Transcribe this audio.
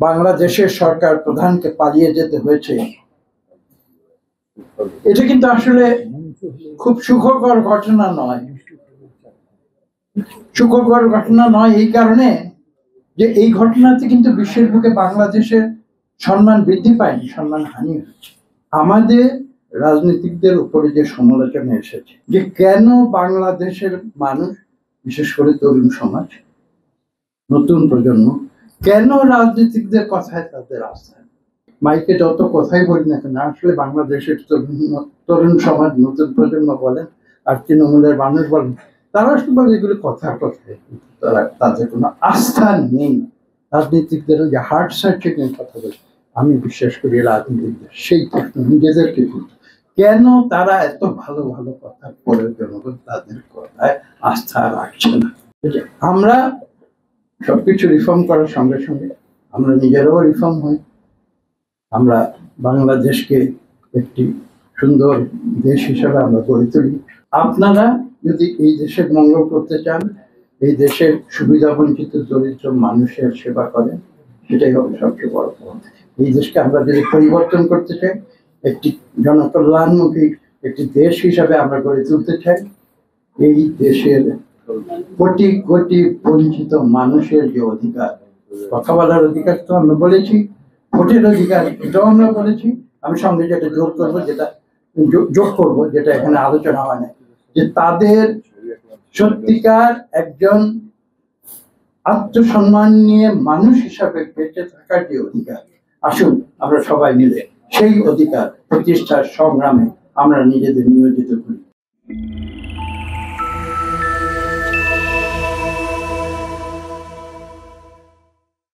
বাংলাদেশের সরকার প্রধানকে পালিয়ে যেতে হয়েছে, এটা কিন্তু আসলে খুব সুখকর ঘটনা নয়। সুখকর ঘটনা নয় এই কারণে যে এই ঘটনাতে কিন্তু বিশ্বের বুকে বাংলাদেশের সম্মান বৃদ্ধি পায়নি, সম্মান হানি হয়েছে। আমাদের রাজনীতিকদের উপরে যে সমালোচনা এসেছে যে কেন বাংলাদেশের মানুষ, বিশেষ করে তরুণ সমাজ, নতুন প্রজন্ম, কেন রাজনীতিকদের কথায় তাদের আস্থা, মাইকে যত কথাই বলি না কেন, আসলে বাংলাদেশের তরুণ সমাজ, নতুন প্রজন্ম বলেন আর তৃণমূলের মানুষ বলেন, তারা আসলে এগুলো কথার কথায় তাদের কোনো আস্থা নেই। রাজনীতিকদের যে হার্ট সার্চিং কথা বলে, আমি বিশ্বাস করি রাজনীতিকদের সেই প্রশ্ন নিজেদেরকে করতে, কেন তারা এত ভালো ভালো কথা বলে জনগণ তাদের কথায় আস্থা রাখছে না। আমরা সবকিছু রিফর্ম করার সঙ্গে সঙ্গে আমরা নিজেরাও রিফর্ম হই, আমরা বাংলাদেশকে একটি সুন্দর দেশ হিসেবে আমরা গড়ে তুলি। আপনারা যদি এই দেশের মঙ্গল করতে চান, এই দেশের সুবিধা বঞ্চিত দরিদ্র মানুষের সেবা করেন, সেটাই হবে সবচেয়ে বড় পথ। এই দেশকে আমরা যদি পরিবর্তন করতে চাই, একটি জনকল্যাণমুখী একটি দেশ হিসাবে আমরা গড়ে তুলতে চাই, এই দেশের কোটি কোটি বঞ্চিত মানুষের যে অধিকার, কথা বলার অধিকার তো আমরা বলেছি, ভোটের অধিকার এটাও আমরা বলেছি, আমি সঙ্গে যেটা যোগ করবো যেটা এখানে আলোচনা হয় না, যে তাদের সত্যিকার একজন আত্মসম্মান নিয়ে মানুষ হিসাবে বেঁচে থাকার যে অধিকার, আসুন আমরা সবাই মিলে সেই অধিকার প্রতিষ্ঠার সংগ্রামে আমরা নিজেদের নিয়োজিত করি।